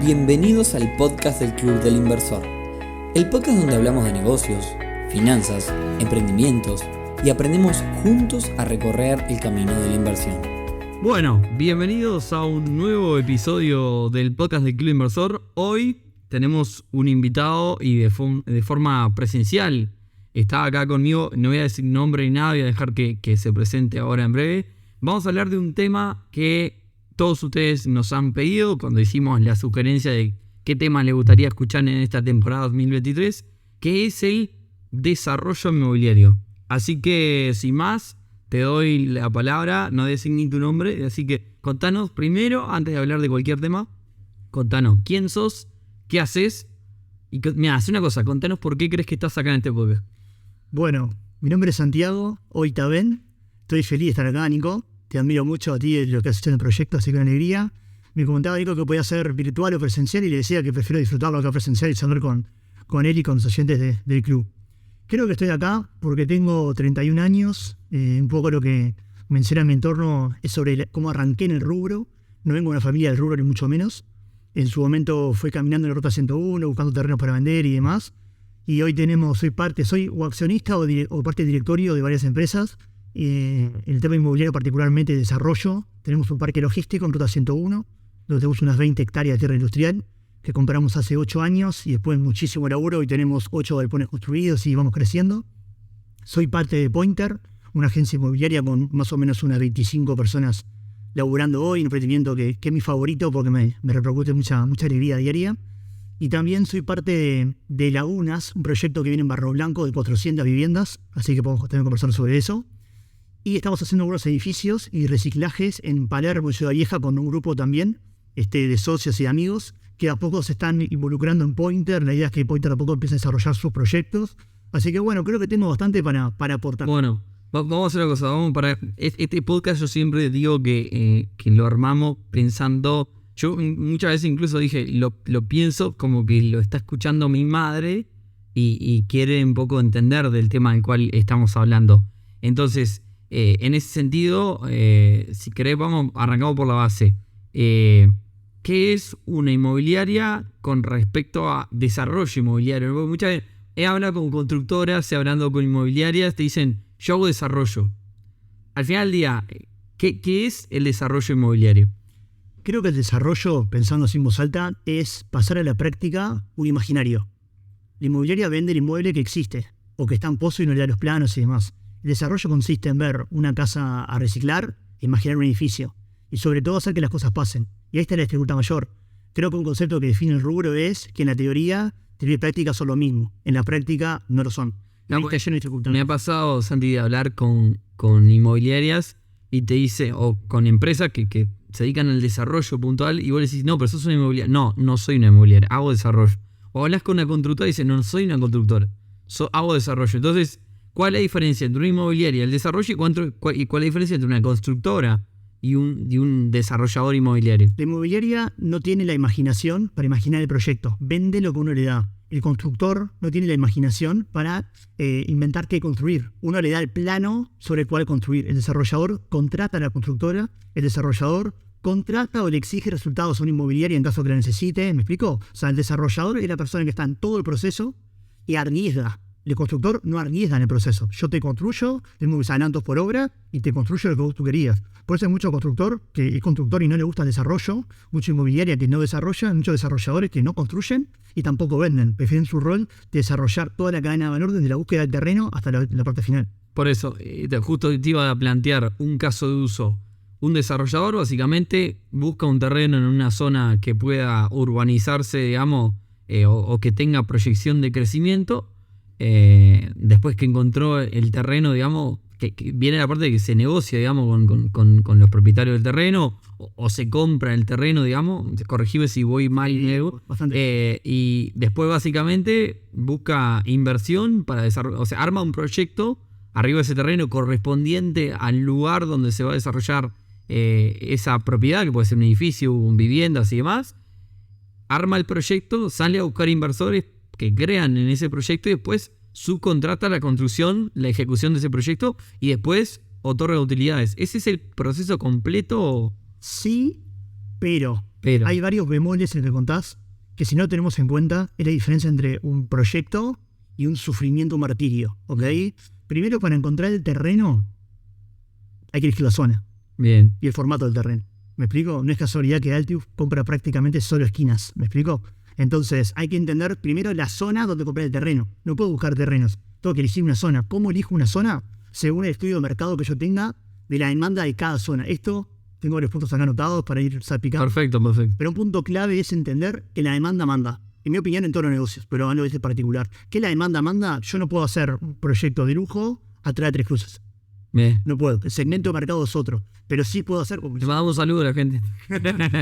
Bienvenidos al podcast del Club del Inversor, el podcast donde hablamos de negocios, finanzas, emprendimientos y aprendemos juntos a recorrer el camino de la inversión. Bueno, bienvenidos a un nuevo episodio del podcast del Club Inversor. Hoy tenemos un invitado y de forma presencial. Está acá conmigo, no voy a decir nombre ni nada, voy a dejar que se presente ahora en breve. Vamos a hablar de un tema que todos ustedes nos han pedido cuando hicimos la sugerencia de qué tema les gustaría escuchar en esta temporada 2023, que es el desarrollo inmobiliario. Así que, sin más, te doy la palabra, no designé tu nombre, así que contanos primero, antes de hablar de cualquier tema, contanos quién sos, qué haces, y mira, haz una cosa, contanos por qué crees que estás acá en este podcast. Bueno, mi nombre es Santiago, hoy está bien, estoy feliz de estar acá, Nico. Te admiro mucho a ti de lo que has hecho en el proyecto, así que con alegría. Me comentaba Nico que podía ser virtual o presencial y le decía que prefiero disfrutarlo acá presencial y charlar con él y con los oyentes del club. Creo que estoy acá porque tengo 31 años. Un poco lo que menciona en mi entorno es sobre cómo arranqué en el rubro. No vengo de una familia del rubro ni mucho menos. En su momento fui caminando en la Ruta 101, buscando terrenos para vender y demás. Y hoy soy o accionista o parte del directorio de varias empresas. En el tema inmobiliario, particularmente desarrollo, tenemos un parque logístico en Ruta 101, donde tenemos unas 20 hectáreas de tierra industrial que compramos hace 8 años y después muchísimo laburo. Hoy tenemos 8 galpones construidos y vamos creciendo. Soy parte de Pointer, una agencia inmobiliaria con más o menos unas 25 personas laburando hoy, un emprendimiento que es mi favorito porque me repercute mucha alegría diaria. Y también soy parte de Lagunas, un proyecto que viene en Barro Blanco de 400 viviendas, así que podemos también conversar sobre eso. Y estamos haciendo algunos edificios y reciclajes en Palermo y Ciudad Vieja con un grupo también de socios y amigos que a poco se están involucrando en Pointer. La idea es que Pointer a poco empiece a desarrollar sus proyectos. Así que bueno, creo que tengo bastante para aportar. Bueno, vamos a hacer una cosa. Este podcast yo siempre digo que lo armamos pensando. Yo muchas veces incluso dije, lo pienso como que lo está escuchando mi madre y quiere un poco entender del tema del cual estamos hablando. Entonces, en ese sentido, si querés, arrancamos por la base. ¿Qué es una inmobiliaria con respecto a desarrollo inmobiliario? Porque muchas veces he hablado con constructoras, he hablado con inmobiliarias, te dicen, yo hago desarrollo. Al final del día, ¿qué es el desarrollo inmobiliario? Creo que el desarrollo, pensando así en voz alta, es pasar a la práctica un imaginario. La inmobiliaria vende el inmueble que existe, o que está en pozo y no le da los planos y demás. El desarrollo consiste en ver una casa a reciclar e imaginar un edificio. Y sobre todo hacer que las cosas pasen. Y ahí está la dificultad mayor. Creo que un concepto que define el rubro es que en la teoría y práctica son lo mismo. En la práctica no lo son. No, me ha pasado, Santi, de hablar con inmobiliarias y te dice, o con empresas que se dedican al desarrollo puntual y vos le decís, no, pero sos una inmobiliaria. No soy una inmobiliaria, hago desarrollo. O hablas con una constructora y dices, no soy una constructora, hago desarrollo. Entonces, ¿cuál es la diferencia entre una inmobiliaria y el desarrollo y cuál es la diferencia entre una constructora y un desarrollador inmobiliario? La inmobiliaria no tiene la imaginación para imaginar el proyecto, vende lo que uno le da. El constructor no tiene la imaginación para inventar qué construir. Uno le da el plano sobre el cual construir. El desarrollador contrata a la constructora, el desarrollador contrata o le exige resultados a una inmobiliaria en caso que la necesite. ¿Me explico? O sea, el desarrollador es la persona que está en todo el proceso y arriesga. El constructor no arriesga en el proceso. Yo te construyo, tengo mis adelantos por obra y te construyo lo que tú querías. Por eso hay mucho constructor que es constructor y no le gusta el desarrollo, mucha inmobiliaria que no desarrolla, muchos desarrolladores que no construyen y tampoco venden. Prefieren su rol de desarrollar toda la cadena de valor desde la búsqueda del terreno hasta la parte final. Por eso, justo te iba a plantear un caso de uso. Un desarrollador básicamente busca un terreno en una zona que pueda urbanizarse, digamos, o que tenga proyección de crecimiento. Después que encontró el terreno, digamos, que viene la parte de que se negocia, digamos, con los propietarios del terreno o se compra el terreno, digamos, corregime si voy mal y después básicamente busca inversión para desarrollar, o sea, arma un proyecto arriba de ese terreno correspondiente al lugar donde se va a desarrollar esa propiedad, que puede ser un edificio, viviendas y demás. Arma el proyecto, sale a buscar inversores que crean en ese proyecto y después subcontrata la construcción, la ejecución de ese proyecto y después otorga utilidades. ¿Ese es el proceso completo? Sí, pero Pero hay varios bemoles en el que contás que si no tenemos en cuenta es la diferencia entre un proyecto y un sufrimiento, un martirio, ¿ok? Primero, para encontrar el terreno hay que elegir la zona bien. y el formato del terreno. ¿Me explico? No es casualidad que Altius compra prácticamente solo esquinas. ¿Me explico? Entonces, hay que entender primero la zona donde comprar el terreno. No puedo buscar terrenos. Tengo que elegir una zona. ¿Cómo elijo una zona? Según el estudio de mercado que yo tenga de la demanda de cada zona. Esto, tengo varios puntos acá anotados para ir salpicando. Perfecto. Pero un punto clave es entender que la demanda manda. En mi opinión, en todos los negocios, pero hablo de este particular. ¿Qué la demanda manda? Yo no puedo hacer un proyecto de lujo atrás de Tres Cruces. Bien. No puedo. El segmento de mercado es otro. Pero sí puedo hacer... Le mandamos un saludo a la gente.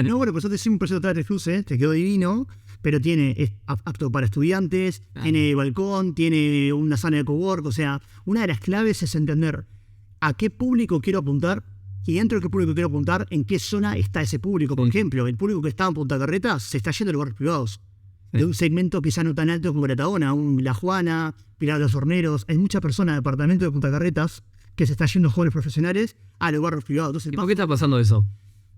No, bueno, pues yo te hice un proyecto atrás de Tres Cruces, te quedó divino, pero es apto para estudiantes, tiene balcón, tiene una sala de cowork. O sea, una de las claves es entender a qué público quiero apuntar y dentro de qué público quiero apuntar, en qué zona está ese público. Por ejemplo, el público que está en Punta Carretas se está yendo a lugares privados. De un segmento quizá no tan alto como Gratagona, La Juana, Pilar de los Horneros. Hay muchas personas de departamento de Punta Carretas que se están yendo jóvenes profesionales a los barrios privados. Entonces, ¿Y por qué está pasando eso?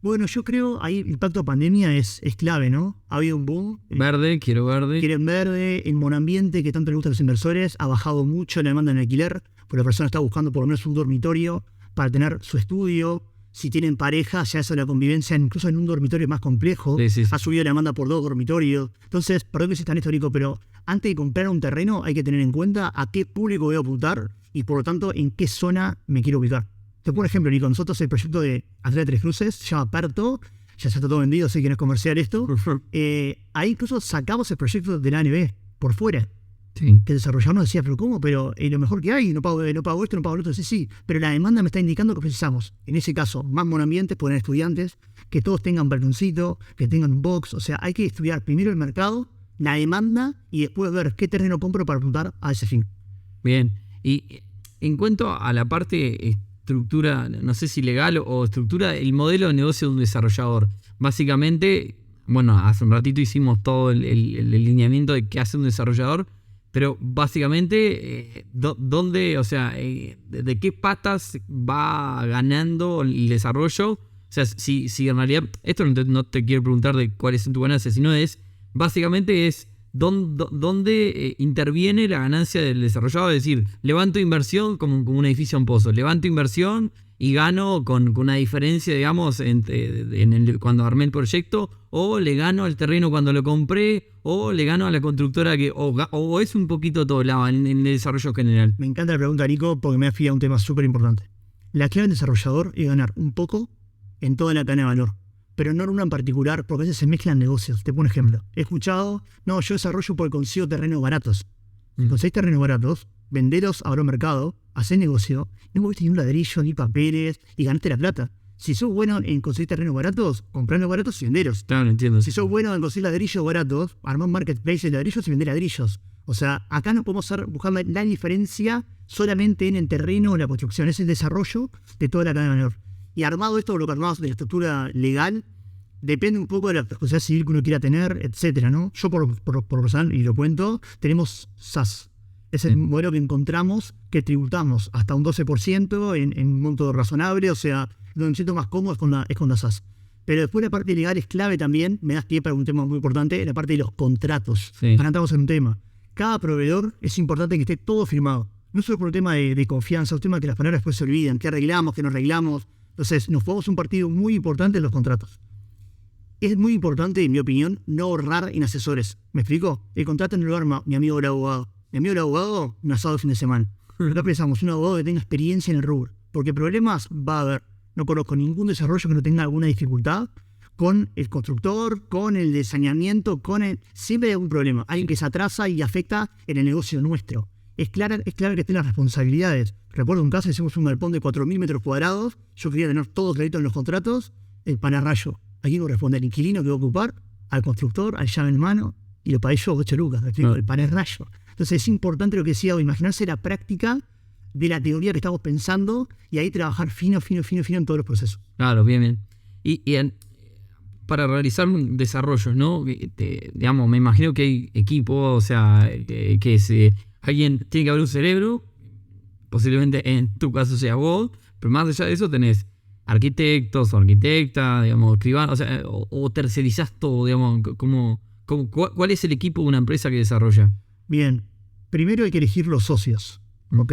bueno, yo creo ahí el impacto de pandemia es clave, ¿no? Ha habido un boom. Verde, quiero verde. Quieren verde, el monoambiente que tanto le gusta a los inversores, ha bajado mucho la demanda en alquiler, porque la persona está buscando por lo menos un dormitorio para tener su estudio. Si tienen pareja, ya eso de la convivencia, incluso en un dormitorio es más complejo. Sí. Ha subido la demanda por 2 dormitorios. Entonces, perdón que sea tan histórico, pero antes de comprar un terreno hay que tener en cuenta a qué público voy a apuntar y por lo tanto en qué zona me quiero ubicar. Te pongo un ejemplo, Nico. Nosotros el proyecto de Atrás de Tres Cruces se llama Perto, ya está todo vendido, sé que no es comercial esto. Ahí incluso sacamos el proyecto de la ANB por fuera. Sí. Que el desarrollador nos decía, pero ¿cómo? Pero lo mejor que hay, no pago esto, no pago lo otro. Sí, pero la demanda me está indicando que precisamos, en ese caso, más monoambientes, poner estudiantes, que todos tengan balconcito, que tengan un box. O sea, hay que estudiar primero el mercado, la demanda y después ver qué terreno compro para apuntar a ese fin. Bien. Y en cuanto a la parte estructura, no sé si legal o estructura, el modelo de negocio de un desarrollador. Básicamente, bueno, hace un ratito hicimos todo el lineamiento de qué hace un desarrollador. Pero básicamente, ¿dónde, o sea, de qué patas va ganando el desarrollo? O sea, si en realidad, esto no te quiero preguntar de cuál es tu ganancia, sino básicamente es dónde interviene la ganancia del desarrollador. Es decir, levanto inversión como un edificio en pozo, levanto inversión y gano con una diferencia, digamos, cuando armé el proyecto, o le gano al terreno cuando lo compré, o le gano a la constructora, o es un poquito todo lado en el desarrollo general. Me encanta la pregunta, Nico, porque me afía a un tema súper importante. La clave del desarrollador es ganar un poco en toda la cadena de valor, pero no en una en particular, porque a veces se mezclan negocios. Te pongo un ejemplo. He escuchado, no, yo desarrollo porque consigo terrenos baratos. Si conseguís terrenos baratos, venderos a un mercado, hacés negocio, no moviste ni un ladrillo, ni papeles, y ganaste la plata. Si sos bueno en conseguir terrenos baratos, comprarlos baratos y venderos. Claro, entiendo. Si sos bueno en conseguir ladrillos baratos, armar un marketplace de ladrillos y vender ladrillos. O sea, acá no podemos buscar la diferencia solamente en el terreno o la construcción, es el desarrollo de toda la cadena de valor. Y armado esto, lo que armamos de la estructura legal, depende un poco de la responsabilidad civil que uno quiera tener, etcétera, ¿no? Yo por personal, y lo cuento, tenemos SAS. Es el modelo que encontramos, que tributamos hasta un 12% en un monto razonable, o sea, donde me siento más cómodo es con la SAS. Pero después la parte legal es clave también, me das pie para un tema muy importante, la parte de los contratos. Sí. Ahora estamos en un tema. Cada proveedor es importante que esté todo firmado. No solo por un tema de confianza, un tema que las palabras después se olvidan, qué arreglamos, qué no arreglamos. Entonces, nos jugamos un partido muy importante en los contratos. Es muy importante, en mi opinión, no ahorrar en asesores. ¿Me explico? El contrato no lo arma mi amigo el abogado. Mi amigo el abogado, un asado de fin de semana. Acá pensamos, un abogado que tenga experiencia en el rubro. Porque problemas va a haber. No conozco ningún desarrollo que no tenga alguna dificultad con el constructor, con el saneamiento, siempre hay algún problema. Alguien que se atrasa y afecta en el negocio nuestro. Es claro que estén las responsabilidades. Recuerdo un caso, hicimos un galpón de 4.000 metros cuadrados. Yo quería tener todo clarito en los contratos. El panarrayo. ¿A quién corresponde? Al inquilino que va a ocupar, al constructor, al llave en mano. Y lo pagué yo, 8 lucas. El panarrayo. Entonces es importante lo que decía, imaginarse la práctica de la teoría que estamos pensando y ahí trabajar fino en todos los procesos. Claro, bien. Y para realizar desarrollos, ¿no? Digamos, me imagino que hay equipos, o sea, alguien tiene que haber un cerebro, posiblemente en tu caso sea vos, pero más allá de eso tenés arquitectos o arquitectas, digamos, escribanos, o sea, o tercerizás todo, digamos, ¿cuál es el equipo de una empresa que desarrolla? Bien, primero hay que elegir los socios, ¿ok?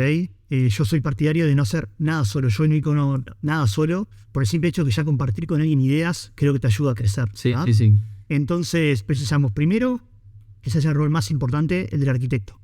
Yo soy partidario de no hacer nada solo. Yo no icono nada solo, por el simple hecho que ya compartir con alguien ideas creo que te ayuda a crecer. Sí, sí, sí. Entonces precisamos primero, ese es el rol más importante, el del arquitecto,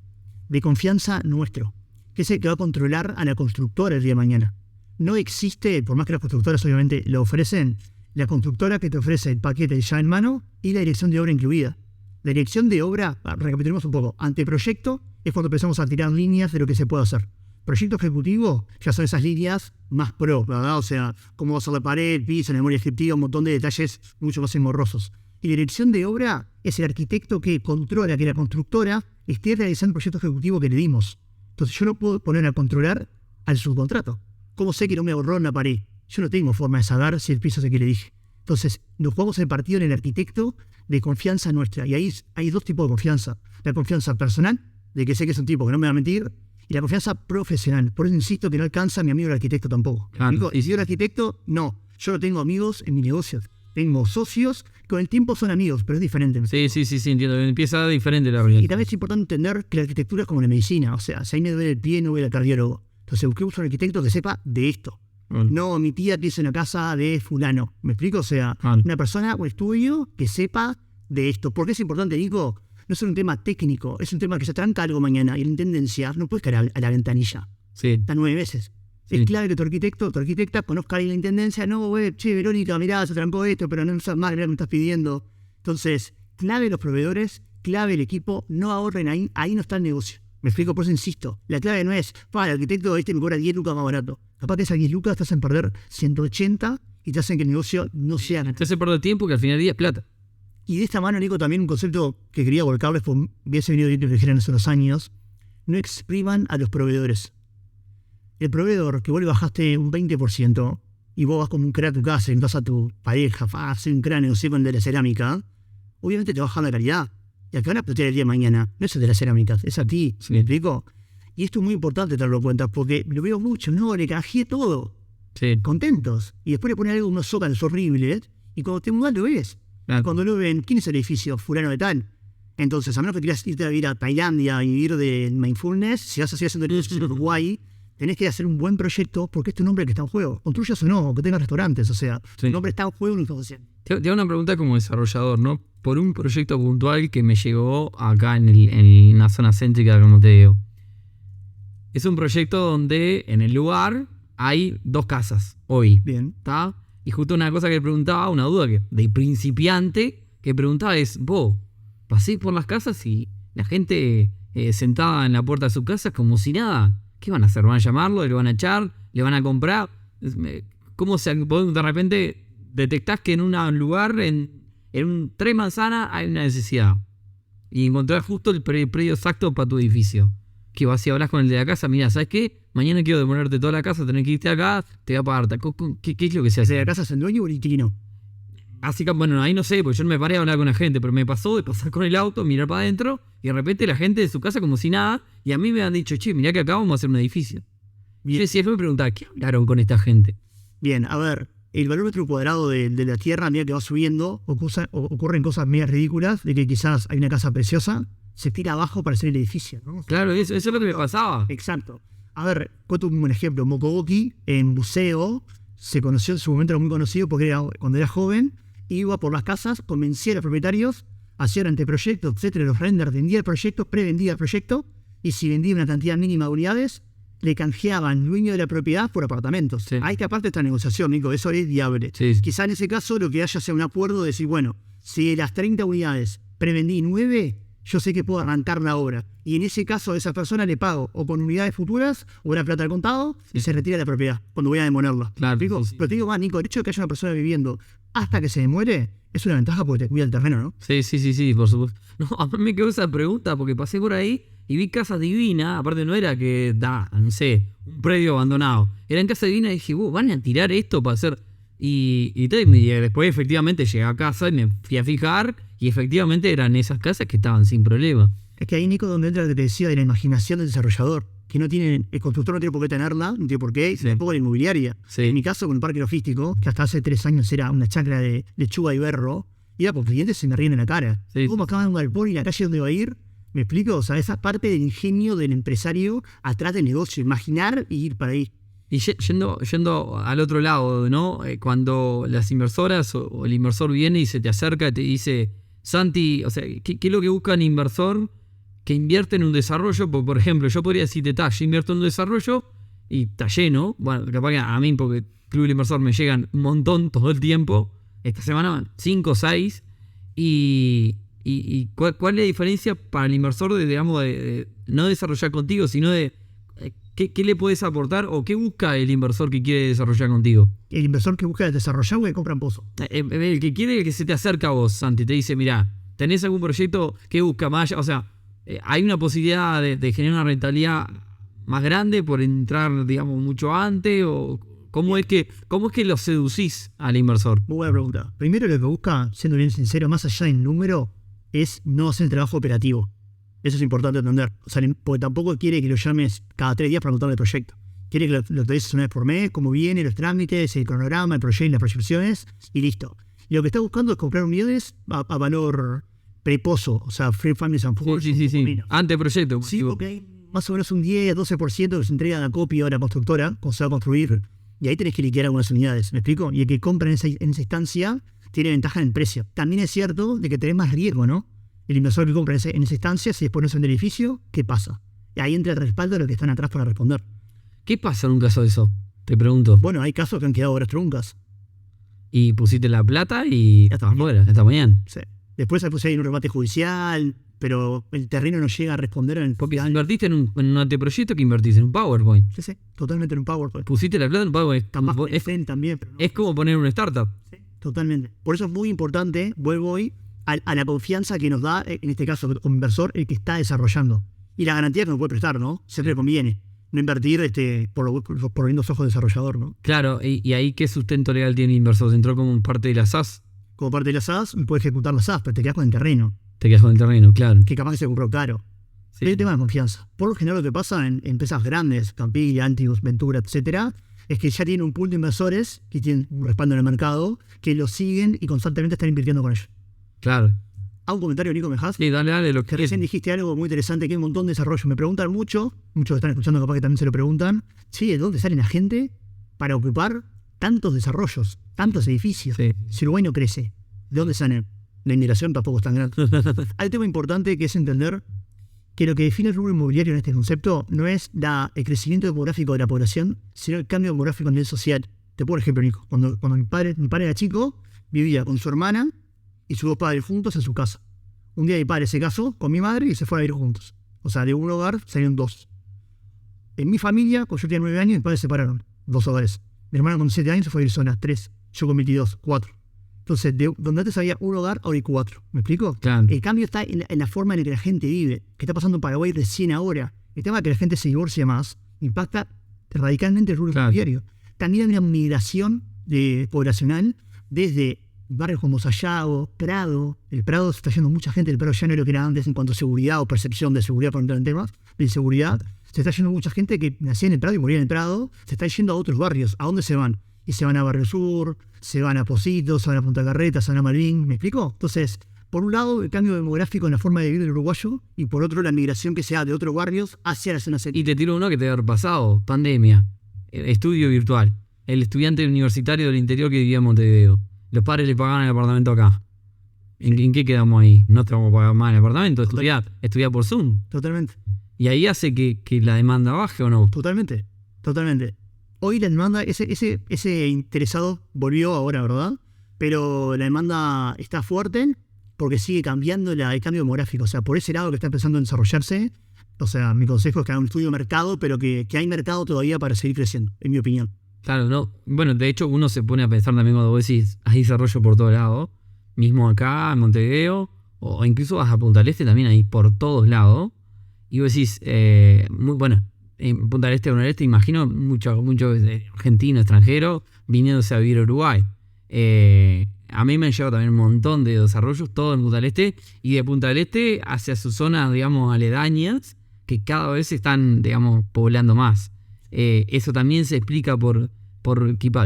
de confianza nuestro, que es el que va a controlar a la constructora el día de mañana. No existe, por más que las constructoras obviamente lo ofrecen, la constructora que te ofrece el paquete ya en mano y la dirección de obra incluida. La dirección de obra, recapitulemos un poco, anteproyecto es cuando empezamos a tirar líneas de lo que se puede hacer. Proyecto ejecutivo ya son esas líneas más pro, ¿verdad? O sea, cómo va a ser la pared, el piso, la memoria descriptiva, un montón de detalles mucho más engorrosos. Y dirección de obra es el arquitecto que controla que la constructora esté realizando el proyecto ejecutivo que le dimos. Entonces yo no puedo poner a controlar al subcontrato. ¿Cómo sé que no me ahorró en la pared? Yo no tengo forma de saber si el piso es el que le dije. Entonces nos jugamos el partido en el arquitecto de confianza nuestra. Y ahí hay dos tipos de confianza. La confianza personal, de que sé que es un tipo que no me va a mentir, y la confianza profesional. Por eso insisto que no alcanza a mi amigo el arquitecto tampoco. Claro. Y si yo el arquitecto, no. Yo no tengo amigos en mi negocio. Tengo socios, con el tiempo son amigos, pero es diferente. Sí, entiendo. Empieza diferente la realidad. Y también es importante entender que la arquitectura es como la medicina. O sea, si ahí me duele el pie, no voy al cardiólogo. Entonces busquemos un arquitecto que sepa de esto. No, mi tía piensa en la casa de fulano. ¿Me explico? O sea, una persona, un estudio que sepa de esto. ¿Por qué es importante, Nico? No es un tema técnico, es un tema que se tranca algo mañana y la intendencia no puedes caer a la ventanilla. Sí. Está 9 meses. Sí. Es clave que tu arquitecto, tu arquitecta conozca ahí la intendencia. No, che, Verónica, mirá, se trancó esto, pero no sabes más, mirá, me estás pidiendo. Entonces, clave los proveedores, clave el equipo, no ahorren ahí no está el negocio. Me explico, por eso insisto. La clave no es, el arquitecto me cobra 10 lucas más barato. Capaz que esas 10 lucas te hacen perder 180 y te hacen que el negocio no sea. Te hace perder tiempo que al final del día es plata. Y de esta mano, Nico, también un concepto que quería volcarles, porque hubiese venido bien que lo dijeran hace unos años, no expriman a los proveedores. El proveedor que vos le bajaste un 20% y vos vas como un crack a tu casa y entras a tu pareja, hacer un cráneo, negociar con el de la cerámica, obviamente te bajan la calidad. Y al que van a explotar el día de mañana, no es el de las cerámicas, es a ti, sí. ¿Me explico? Y esto es muy importante tenerlo en cuenta, porque lo veo mucho, no, le canjeé todo. Sí. Contentos. Y después le ponen algo, unos zócalos horribles, y cuando te mudas lo ves. Claro. Cuando lo ven, ¿quién es el edificio? Fulano de tal. Entonces, a menos que quieras irte a vivir a Tailandia y vivir de mindfulness, si vas a seguir haciendo el negocio en Uruguay, tenés que hacer un buen proyecto porque es tu nombre que está en juego. Construyas o no, que tengas restaurantes, o sea, tu nombre está en juego en lo que estás haciendo. Te hago una pregunta como desarrollador, ¿no? Por un proyecto puntual que me llegó acá en una zona céntrica, como te digo. Es un proyecto donde en el lugar hay 2 casas hoy. Bien. ¿Está? Y justo una cosa que le preguntaba, una duda que de principiante que preguntaba es, vos, pasé por las casas y la gente sentada en la puerta de su casa como si nada. ¿Qué van a hacer? ¿Van a llamarlo? ¿Le van a echar? ¿Le van a comprar? ¿Cómo de repente detectás que en un lugar, en un 3 manzanas, hay una necesidad? Y encontrás justo el predio exacto para tu edificio. Que vas y hablas con el de la casa, mira, ¿sabes qué? Mañana quiero demorarte toda la casa, tenés que irte acá, te voy a pagar. ¿Qué es lo que se hace? ¿De la casa es el dueño o el inquilino? Así que, bueno, ahí no sé, porque yo no me paré a hablar con la gente, pero me pasó de pasar con el auto, mirar para adentro, y de repente la gente de su casa como si nada, y a mí me han dicho, che, mirá que acá vamos a hacer un edificio. Bien. Yo decía, yo me preguntaba, ¿qué hablaron con esta gente? Bien, a ver, el valor metro cuadrado de la tierra, a medida que va subiendo, ocurren cosas medias ridículas, de que quizás hay una casa preciosa, se tira abajo para hacer el edificio, ¿no? Claro, eso es lo que me pasaba. Exacto. A ver, cuento un buen ejemplo. Mokoboki, en buceo, se conoció, en su momento era muy conocido porque cuando era joven, iba por las casas, convencía a los propietarios, hacía el anteproyecto, etcétera, los renders, vendía el proyecto, prevendía el proyecto, y si vendía una cantidad mínima de unidades, le canjeaban dueño de la propiedad por apartamentos. Sí. Ahí está parte de esta negociación, Nico, eso es viable. Sí. Quizá en ese caso lo que haya sea un acuerdo de decir, bueno, si de las 30 unidades prevendí 9, yo sé que puedo arrancar la obra. Y en ese caso a esa persona le pago o con unidades futuras o una plata al contado y se retira de la propiedad cuando voy a demolerla. Claro, sí. Pero te digo más, Nico, el hecho de que haya una persona viviendo hasta que se demuere es una ventaja porque te cuida el terreno, ¿no? Sí, por supuesto. No, a mí me quedó esa pregunta porque pasé por ahí y vi casas divinas. Aparte no era que, no sé, un predio abandonado. Eran casas divinas y dije, ¿van a tirar esto para hacer...? Y después efectivamente llegué a casa y me fui a fijar y efectivamente eran esas casas que estaban sin problema. Es que ahí, Nico, donde entra lo que te decía de la imaginación del desarrollador. que no tienen, el constructor no tiene por qué tenerla, no tiene por qué, y tampoco la inmobiliaria. Sí. En mi caso, con el parque logístico, que hasta hace 3 años era una chacra de lechuga y berro, iba con clientes y se me ríen en la cara. Sí. ¿Cómo acaba de un galpón y la calle donde va a ir? ¿Me explico? O sea, esa parte del ingenio del empresario atrás del negocio, imaginar y ir para ahí. Y yendo al otro lado, ¿no? Cuando las inversoras o el inversor viene y se te acerca y te dice, Santi, o sea, ¿qué es lo que busca un inversor que invierte en un desarrollo? Por ejemplo, yo podría decirte, yo invierto en un desarrollo y está lleno. Bueno, capaz que a mí, porque Club del Inversor me llegan un montón todo el tiempo. Esta semana 5 o 6. ¿Y cuál es la diferencia para el inversor de no desarrollar contigo, sino de qué le puedes aportar o qué busca el inversor que quiere desarrollar contigo? El inversor que busca desarrollar o que compra en pozo. El que quiere que se te acerca a vos, Santi, te dice, mirá, ¿tenés algún proyecto que busca más allá? O sea, ¿hay una posibilidad de generar una rentabilidad más grande por entrar, digamos, mucho antes? ¿O cómo es que lo seducís al inversor? Muy buena pregunta. Primero, lo que busca, siendo bien sincero, más allá del número, es no hacer el trabajo operativo. Eso es importante entender. O sea, porque tampoco quiere que lo llames cada 3 días para contarle el proyecto. Quiere que lo te dices una vez por mes, cómo viene, los trámites, el cronograma, el proyecto, las proyecciones, y listo. Y lo que está buscando es comprar unidades a valor prepozo, o sea, Free Families and Foods. Sí. Anteproyecto. Sí, porque hay más o menos un 10-12% que se entrega a la copia a la constructora cuando se va a construir. Y ahí tenés que liquidar algunas unidades, ¿me explico? Y el que compra en esa instancia tiene ventaja en el precio. También es cierto de que tenés más riesgo, ¿no? El inversor que compra en esa instancia, si después no se vende el edificio, ¿qué pasa? Y ahí entra el respaldo de los que están atrás para responder. ¿Qué pasa en un caso de eso? Te pregunto. Bueno, hay casos que han quedado obras truncas. Y pusiste la plata y ya estás fuera, esta mañana. Sí. Después hay un remate judicial, pero el terreno no llega a responder en el Porque invertiste en un anteproyecto, que invertiste en un PowerPoint. Sí, totalmente en un PowerPoint. Pusiste la plata en un PowerPoint. Está más también. Pero no. Es como poner una startup. Sí, totalmente. Por eso es muy importante, vuelvo hoy, a la confianza que nos da, en este caso, como inversor, el que está desarrollando. Y la garantía que nos puede prestar, ¿no? Siempre conviene. No invertir por lindos ojos de desarrollador, ¿no? Claro, y ahí ¿qué sustento legal tiene el inversor? ¿Entró como parte de la SAS? Como parte de la SAS, puedes ejecutar la SAS, pero te quedas con el terreno. Te quedas con el terreno, claro. Que capaz que se compró caro. Sí. Pero el tema de confianza. Por lo general, lo que pasa en empresas grandes, Campiglia, Antius, Ventura, etcétera, es que ya tienen un pool de inversores que tienen un respaldo en el mercado, que los siguen y constantemente están invirtiendo con ellos. Claro. ¿A un comentario, Nico, me dejas? Sí, dale lo Que recién dijiste algo muy interesante, que hay un montón de desarrollo. Me preguntan muchos que están escuchando capaz que también se lo preguntan, ¿de dónde sale la gente para ocupar tantos desarrollos, tantos edificios? Sí. Si Uruguay no crece, ¿de dónde salen? La inmigración tampoco es tan grande. Hay un tema importante que es entender que lo que define el rubro inmobiliario en este concepto no es el crecimiento demográfico de la población, sino el cambio demográfico a nivel social. Te pongo un ejemplo, Nico. Cuando mi padre era chico, vivía con su hermana y sus 2 padres juntos en su casa. Un día mi padre se casó con mi madre y se fueron a vivir juntos. O sea, de un hogar salieron 2. En mi familia, cuando yo tenía 9 años, mis padres se separaron. 2 hogares. Mi hermana con 7 años se fue a vivir sola, 3. Yo con 22, 4. Entonces, donde antes había un hogar, ahora hay 4. ¿Me explico? Claro. El cambio está en la forma en la que la gente vive. Que está pasando en Paraguay recién ahora. El tema de que la gente se divorcia más impacta radicalmente el rubro inmobiliario. También hay una migración poblacional desde barrios como Sayago, Prado. El Prado se está yendo mucha gente. El Prado ya no es lo que era antes en cuanto a seguridad o percepción de seguridad, por entrar en temas de inseguridad. Se está yendo mucha gente que nacía en el Prado y moría en el Prado. Se está yendo a otros barrios. ¿A dónde se van? Y se van a Barrio Sur, se van a Positos, se van a Punta Carreta, se van a Malvin. ¿Me explico? Entonces, por un lado, el cambio demográfico en la forma de vivir del uruguayo, y por otro, la migración que se da de otros barrios hacia la zona central. Y te tiro uno que te debe haber pasado: pandemia, estudio virtual. El estudiante universitario del interior que vivía en Montevideo. Los padres le pagaban el apartamento acá. ¿En qué quedamos ahí? No te vamos a pagar más el apartamento. Estudiar por Zoom. Totalmente. Y ahí hace que la demanda baje, ¿o no? Totalmente. Hoy la demanda, ese interesado volvió ahora, ¿verdad? Pero la demanda está fuerte porque sigue cambiando el cambio demográfico. O sea, por ese lado que está empezando a desarrollarse, o sea, mi consejo es que haga un estudio de mercado, pero que hay mercado todavía para seguir creciendo, en mi opinión. Claro, no. Bueno, de hecho uno se pone a pensar también cuando vos decís, hay desarrollo por todos lados, mismo acá en Montevideo, o incluso vas a Punta del Este también, ahí por todos lados, y vos decís, muy bueno, en Punta del Este o en el Este, imagino muchos argentinos, extranjeros, viniéndose a vivir a Uruguay. A mí me han llegado también un montón de desarrollos, todo en Punta del Este, y de Punta del Este hacia sus zonas, digamos, aledañas, que cada vez se están, digamos, poblando más. Eso también se explica por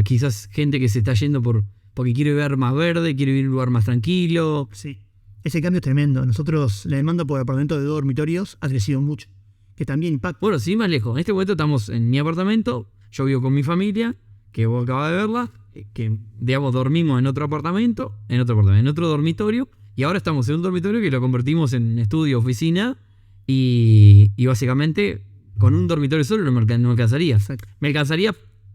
quizás gente que se está yendo porque quiere ver más verde, quiere vivir en un lugar más tranquilo. Sí. Ese cambio es tremendo. Nosotros, la demanda por apartamentos de 2 dormitorios ha crecido mucho, que también impacta. Bueno, sin más lejos, en este momento estamos en mi apartamento, yo vivo con mi familia, que vos acabas de verla, que digamos dormimos en otro dormitorio, y ahora estamos en un dormitorio que lo convertimos en estudio, oficina, y básicamente con un dormitorio solo no me alcanzaría. Exacto. Me alcanzaría,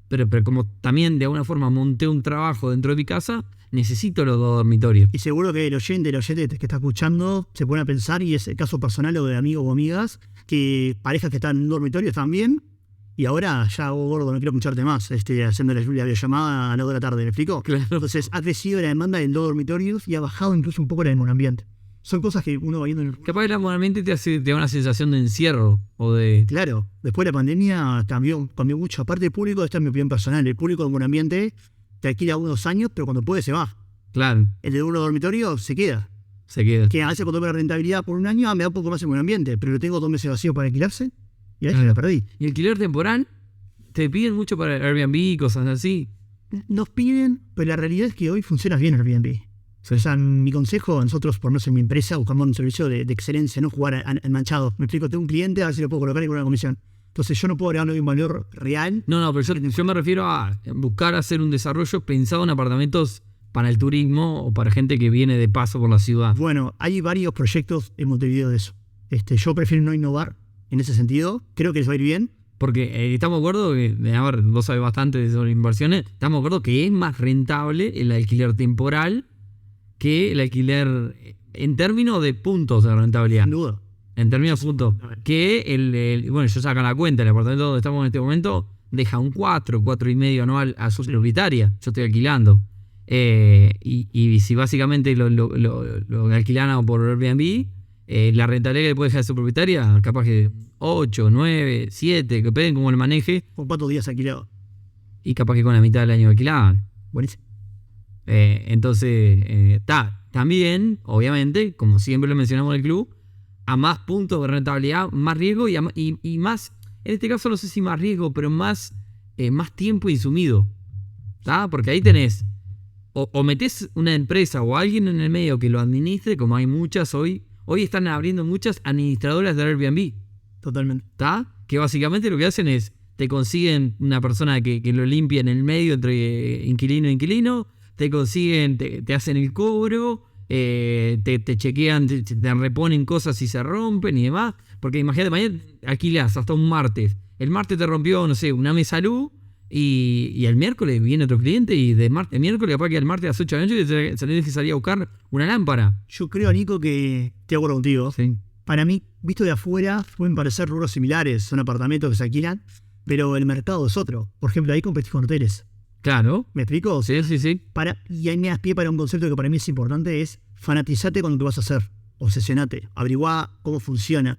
pero como también de alguna forma monté un trabajo dentro de mi casa, necesito los 2 dormitorios. Y seguro que el oyente que está escuchando se pone a pensar, y es el caso personal o de amigos o amigas, que parejas que están en un dormitorio están bien, y ahora ya, gordo, no quiero escucharte más, haciendo la videollamada a las 2 de la tarde, ¿me explico? Claro. Entonces ha crecido la demanda en 2 dormitorios y ha bajado incluso un poco la del monoambiente. Son cosas que uno va viendo en el... Capaz que el ambiente te da una sensación de encierro o de... Claro, después de la pandemia cambió mucho. Aparte del público, esta es mi opinión personal, el público del monoambiente te alquila unos años, pero cuando puede se va. Claro, El de uno dormitorio se queda. se queda. Que a veces cuando veo la rentabilidad por un año me da un poco más el monoambiente, pero lo tengo 2 meses vacío para alquilarse y ahí la perdí. ¿Y alquiler temporal? ¿Te piden mucho para Airbnb y cosas así? Nos piden, pero la realidad es que hoy funciona bien Airbnb. O sea, mi consejo, nosotros, por no ser mi empresa, buscamos un servicio de excelencia, no jugar al manchado. Me explico, tengo un cliente, a ver si lo puedo colocar y con una comisión. Entonces yo no puedo agregarle un valor real. No, pero yo me refiero a buscar hacer un desarrollo pensado en apartamentos para el turismo o para gente que viene de paso por la ciudad. Bueno, hay varios proyectos en Montevideo de eso. Yo prefiero no innovar en ese sentido. Creo que les va a ir bien. Porque estamos de acuerdo que, a ver, vos sabés bastante sobre inversiones, estamos de acuerdo que es más rentable el alquiler temporal que el alquiler en términos de puntos de rentabilidad. Sin duda. En términos de puntos. Que bueno, yo saco la cuenta, el apartamento donde estamos en este momento deja un 4,5 anual a su propietaria. Yo estoy alquilando. Y si básicamente lo alquilan por Airbnb, la rentabilidad que le puede dejar a su propietaria, capaz que 8, 9, 7, que depende cómo lo maneje. ¿Con cuántos días alquilado? Y capaz que con la mitad del año alquilaban. Buenísimo. Entonces, también, obviamente, como siempre lo mencionamos en el club, a más puntos de rentabilidad, más riesgo y más, en este caso no sé si más riesgo, pero más tiempo insumido. ¿Tá? Porque ahí tenés, o metés una empresa o alguien en el medio que lo administre, como hay muchas hoy están abriendo muchas administradoras de Airbnb. Totalmente. ¿Tá? Que básicamente lo que hacen es, te consiguen una persona que lo limpia en el medio entre inquilino e inquilino, te consiguen, te hacen el cobro, te chequean, te reponen cosas si se rompen y demás. Porque imagínate, mañana alquilás hasta un martes. El martes te rompió, no sé, una mesa luz y el miércoles viene otro cliente y el miércoles capaz que el martes a las 8 de la noche se le que salir a buscar una lámpara. Yo creo, Nico, que estoy de acuerdo contigo. Sí. Para mí, visto de afuera, pueden parecer rubros similares, son apartamentos que se alquilan, pero el mercado es otro. Por ejemplo, ahí competís con hoteles. Claro. ¿Me explico? Sí. Y ahí me das pie para un concepto que para mí es importante, es fanatizate con lo que vas a hacer. Obsesionate, averiguá cómo funciona.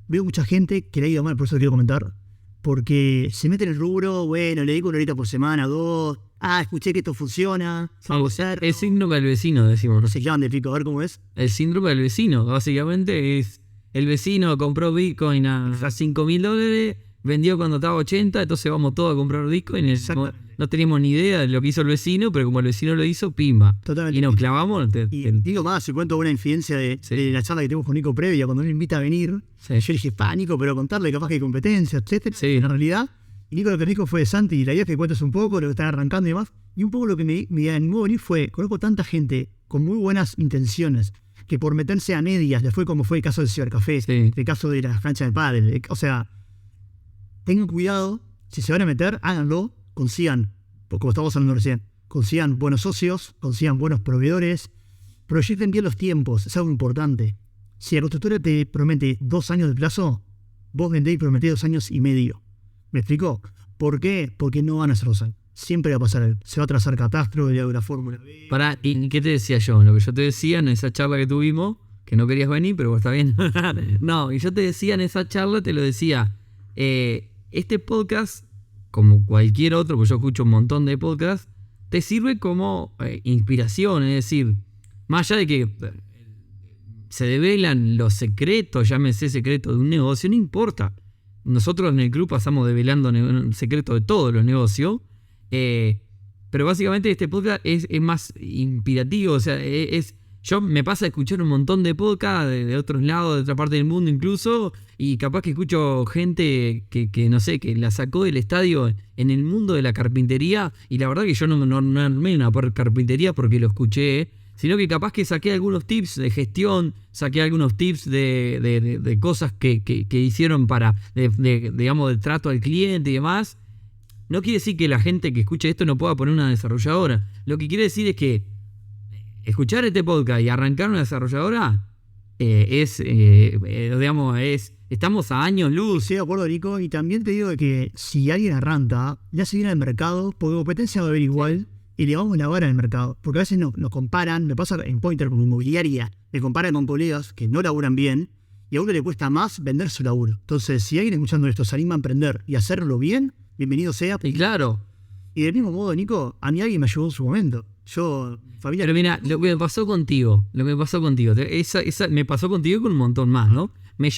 Veo mucha gente que le ha ido mal, por eso lo quiero comentar, porque se mete en el rubro, bueno, le digo 1 horita por semana, 2, escuché que esto funciona, vamos a hacer. El síndrome del vecino, decimos. No se llaman de explico, a ver cómo es. El síndrome del vecino, básicamente es el vecino compró Bitcoin a $5.000, vendió cuando estaba 80, entonces vamos todos a comprar Bitcoin. No teníamos ni idea de lo que hizo el vecino, pero como el vecino lo hizo, pimba. Totalmente. Y nos clavamos. Y digo más, se cuento una infidencia de la charla que tuvimos con Nico previa, cuando me invita a venir. Sí. Yo le dije, Nico, pero contarle capaz que hay competencia, etcétera. Sí. En realidad, y Nico lo que me dijo fue, Santi, la idea es que cuentes un poco, lo que están arrancando y demás. Y un poco lo que me animó a venir fue, conozco tanta gente con muy buenas intenciones, que por meterse a medias, le fue como fue el caso del Cibercafé, el caso de la cancha de pádel. O sea, tengan cuidado, si se van a meter, háganlo, consigan, como estábamos hablando recién, consigan buenos socios, consigan buenos proveedores, proyecten bien los tiempos, es algo importante. Si la constructora te promete 2 años de plazo, vos vendés y prometés 2 años y medio. ¿Me explico? ¿Por qué? Porque no van a ser 2 años. Siempre va a pasar, se va a trazar catastro de la fórmula B. ¿Y qué te decía yo? Lo que yo te decía en esa charla que tuvimos, que no querías venir, pero está bien. No, y yo te decía en esa charla, te lo decía, este podcast, como cualquier otro, porque yo escucho un montón de podcasts, te sirve como inspiración, es decir, más allá de que se develan los secretos, llámese secreto de un negocio, no importa. Nosotros en el club pasamos develando secretos de todos los negocios, pero básicamente este podcast es más inspirativo, o sea, yo me pasa a escuchar un montón de podcasts de otros lados, de otra parte del mundo incluso, y capaz que escucho gente que no sé, que la sacó del estadio en el mundo de la carpintería, y la verdad que yo no armé una carpintería porque lo escuché, sino que capaz que saqué algunos tips de gestión, saqué algunos tips de cosas que hicieron para, digamos, de trato al cliente y demás. No quiere decir que la gente que escuche esto no pueda poner una desarrolladora. Lo que quiere decir es que escuchar este podcast y arrancar una desarrolladora estamos a años luz. Sí, de acuerdo, Nico. Y también te digo que si alguien arranca, ya se viene al mercado, porque competencia va a haber igual, y le vamos la vara al mercado. Porque a veces nos comparan, me pasa en Pointer como inmobiliaria, me comparan con colegas que no laburan bien, y a uno le cuesta más vender su laburo. Entonces, si alguien escuchando esto se anima a emprender y hacerlo bien, bienvenido sea. Y claro. Y del mismo modo, Nico, a mí alguien me ayudó en su momento. Familia. Pero mira, lo que me pasó contigo, me pasó contigo y con un montón más, ¿no?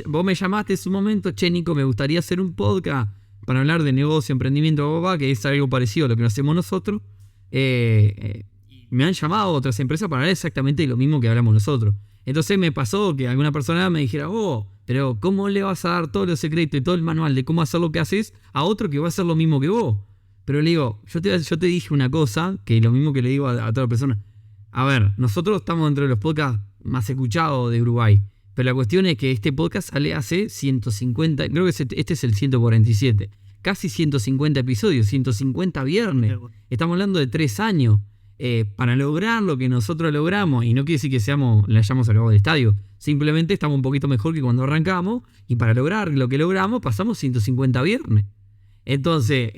Vos me llamaste en su momento, che, Nico, me gustaría hacer un podcast para hablar de negocio, emprendimiento, que es algo parecido a lo que hacemos nosotros. Me han llamado otras empresas para hablar exactamente lo mismo que hablamos nosotros. Entonces me pasó que alguna persona me dijera, pero ¿cómo le vas a dar todos los secretos y todo el manual de cómo hacer lo que haces a otro que va a hacer lo mismo que vos? Pero le digo, yo te dije una cosa, que lo mismo que le digo a toda persona. A ver, nosotros estamos dentro de los podcasts más escuchados de Uruguay. Pero la cuestión es que este podcast sale hace 150, creo que este es el 147. Casi 150 episodios, 150 viernes. Estamos hablando de 3 años. Para lograr lo que nosotros logramos, y no quiere decir que le hayamos acabado del estadio, simplemente estamos un poquito mejor que cuando arrancamos, y para lograr lo que logramos pasamos 150 viernes. Entonces,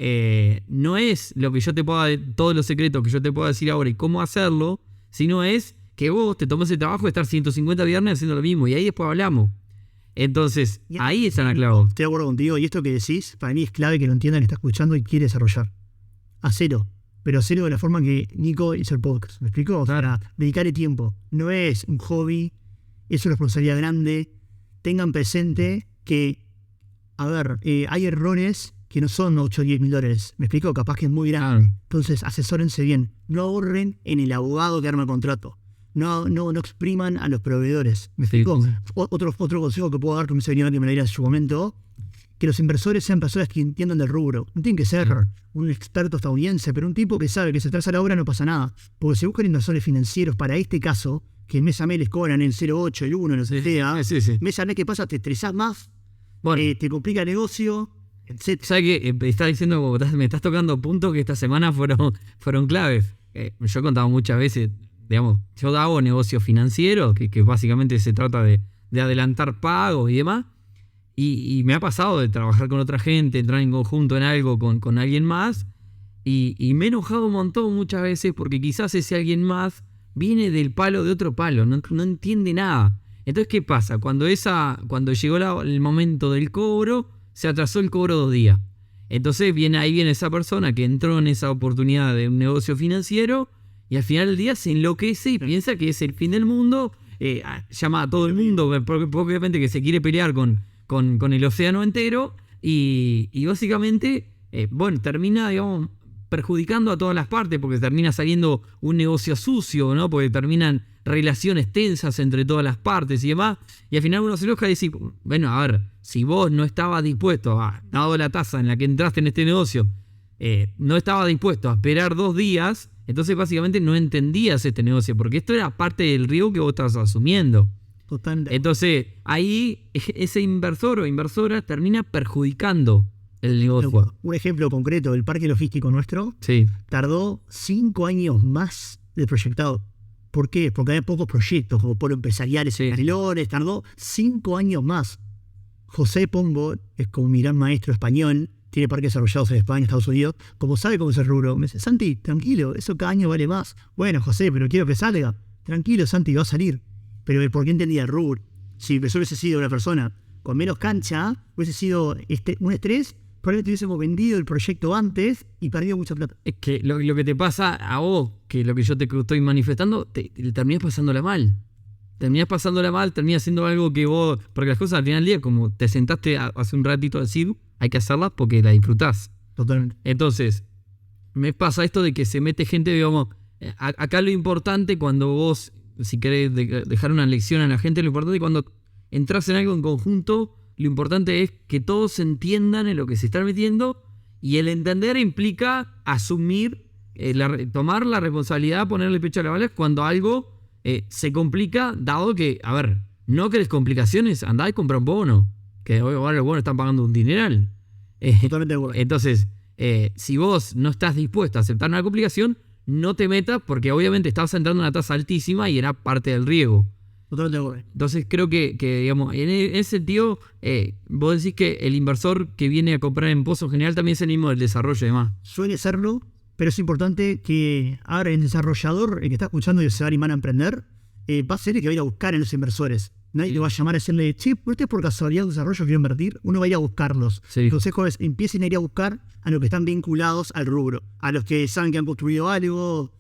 no es lo que yo te pueda, todos los secretos que yo te pueda decir ahora y cómo hacerlo, sino es que vos te tomes el trabajo de estar 150 viernes haciendo lo mismo, y ahí después hablamos. Entonces, ahí está la clave. Estoy de acuerdo contigo, y esto que decís, para mí es clave que lo entienda el que está escuchando y quiere desarrollar. Hacelo, pero hacelo de la forma que Nico hizo el podcast. ¿Me explico? O sea, dedicarle tiempo. No es un hobby, es una responsabilidad grande. Tengan presente que, hay errores que no son 8 o 10 mil dólares. ¿Me explico? Capaz que es muy grande. Entonces, asesórense bien. No ahorren en el abogado que arma el contrato. No expriman a los proveedores. ¿Me explico? Sí. Otro consejo que puedo dar, que me venía que me lo diera en su momento, que los inversores sean personas que entiendan del rubro. No tienen que ser un experto estadounidense, pero un tipo que sabe que si atrasa la obra no pasa nada. Porque si buscan inversores financieros para este caso, que mes a mes les cobran el 0,8, el 1, no sé qué, mes a mes que pasa te estresás más, te complica el negocio, etc. ¿Sabes qué? Estás diciendo, me estás tocando puntos que esta semana fueron claves. Yo he contado muchas veces, digamos, yo hago negocios financieros, que básicamente se trata de adelantar pagos y demás, y me ha pasado de trabajar con otra gente, entrar en conjunto en algo con alguien más, y me he enojado un montón muchas veces porque quizás ese alguien más viene del palo de otro palo, no entiende nada. Entonces, ¿qué pasa? Cuando llegó el momento del cobro, se atrasó el cobro 2 días. Entonces ahí viene esa persona que entró en esa oportunidad de un negocio financiero y al final del día se enloquece y piensa que es el fin del mundo, llama a todo el mundo, porque obviamente que se quiere pelear con el océano entero y básicamente, termina, digamos, perjudicando a todas las partes porque termina saliendo un negocio sucio, ¿no? Porque terminan relaciones tensas entre todas las partes y demás, y al final uno se enoja y dice, bueno, a ver, si vos no estabas dispuesto, dado la tasa en la que entraste en este negocio, no estabas dispuesto a esperar 2 días, entonces básicamente no entendías este negocio, porque esto era parte del riesgo que vos estabas asumiendo. Totalmente. Entonces, ahí ese inversor o inversora termina perjudicando el negocio. Un ejemplo concreto, el parque logístico nuestro tardó 5 años más del proyectado. ¿Por qué? Porque había pocos proyectos, como polo empresariales en Canelones, tardó 5 años más. José Pombo es como mi gran maestro español, tiene parques desarrollados en España, Estados Unidos, como sabe cómo es el rubro. Me dice, Santi, tranquilo, eso cada año vale más. Bueno, José, pero quiero que salga. Tranquilo, Santi, va a salir. Pero ¿por qué entendía el rubro? Si eso hubiese sido una persona con menos cancha, hubiese sido un estrés, probablemente hubiésemos vendido el proyecto antes y perdido mucha plata. Es que lo que te pasa a vos, que lo que yo te estoy manifestando, te terminás pasándola mal. terminás pasándola mal, terminás haciendo algo que vos... Porque las cosas al final del día, como te sentaste hace un ratito a decir, hay que hacerlas porque la disfrutás. Totalmente. Entonces, me pasa esto de que se mete gente, digamos... Acá lo importante cuando vos, si querés dejar una lección a la gente, lo importante cuando entras en algo en conjunto, lo importante es que todos entiendan en lo que se están metiendo, y el entender implica asumir, tomar la responsabilidad, ponerle pecho a la bala cuando algo se complica, dado que, a ver, no querés complicaciones, andá y compra un bono, que ahora los bonos están pagando un dineral. Totalmente de acuerdo. Entonces, si vos no estás dispuesto a aceptar una complicación, no te metas porque obviamente estabas entrando en una tasa altísima y era parte del riesgo. Totalmente de acuerdo. Entonces creo que digamos, en ese sentido, vos decís que el inversor que viene a comprar en Pozo en general también es el mismo del desarrollo y demás. Suele serlo, pero es importante que ahora el desarrollador, el que está escuchando y se va a animar a emprender, va a ser el que va a ir a buscar a los inversores. Nadie le va a llamar a decirle, che, ¿usted por casualidad de desarrollo quiere invertir? Uno va a ir a buscarlos. Sí. El consejo es, empiecen a ir a buscar a los que están vinculados al rubro, a los que saben que han construido algo.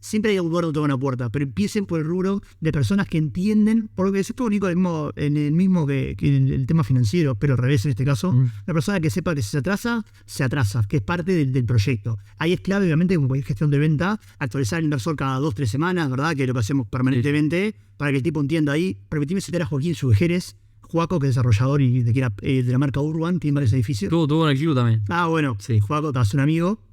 Siempre hay un lugar donde tocan una puerta, pero empiecen por el rubro de personas que entienden, porque es todo único en el mismo que en el tema financiero, pero al revés en este caso. Una persona que sepa que si se atrasa, que es parte del proyecto. Ahí es clave, obviamente, como cualquier gestión de venta, actualizar al inversor cada 2-3 semanas, ¿verdad? Que es lo que hacemos permanentemente, para que el tipo entienda ahí. Permitime citar a Joaquín Subejeres, Juaco, que es desarrollador y de la marca Urban, tiene varios edificios. Tuvo en el club también. Ah, bueno, Sí. Juaco, es un amigo.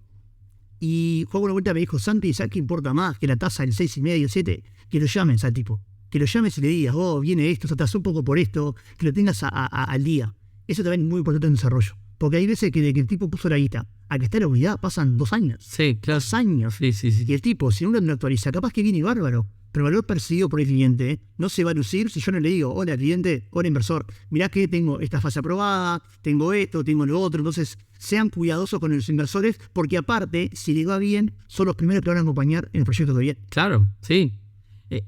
Y Juaco una vuelta me dijo, Santi, ¿sabes qué importa más que la tasa del 6,5, 7? Que lo llames al tipo. Que lo llames y le digas, viene esto, se atrasó un poco por esto, que lo tengas al día. Eso también es muy importante en el desarrollo. Porque hay veces que de que el tipo puso la guita a que está la unidad pasan 2 años. Sí, claro. 2 años. Sí. Y el tipo, si uno no actualiza, capaz que viene bárbaro. Pero el valor percibido por el cliente no se va a lucir si yo no le digo, hola cliente, hola inversor, mirá que tengo esta fase aprobada, tengo esto, tengo lo otro. Entonces, sean cuidadosos con los inversores, porque aparte, si les va bien, son los primeros que van a acompañar en el proyecto que viene. Claro, sí.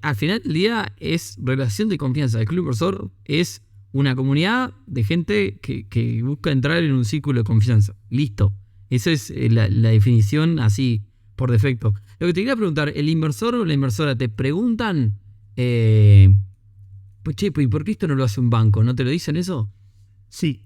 Al final del día es relación de confianza. El Club Inversor es una comunidad de gente que busca entrar en un círculo de confianza. Listo. Esa es la definición así, por defecto. Lo que te quería preguntar, ¿el inversor o la inversora te preguntan, pues che, ¿y por qué esto no lo hace un banco? ¿No te lo dicen eso? Sí.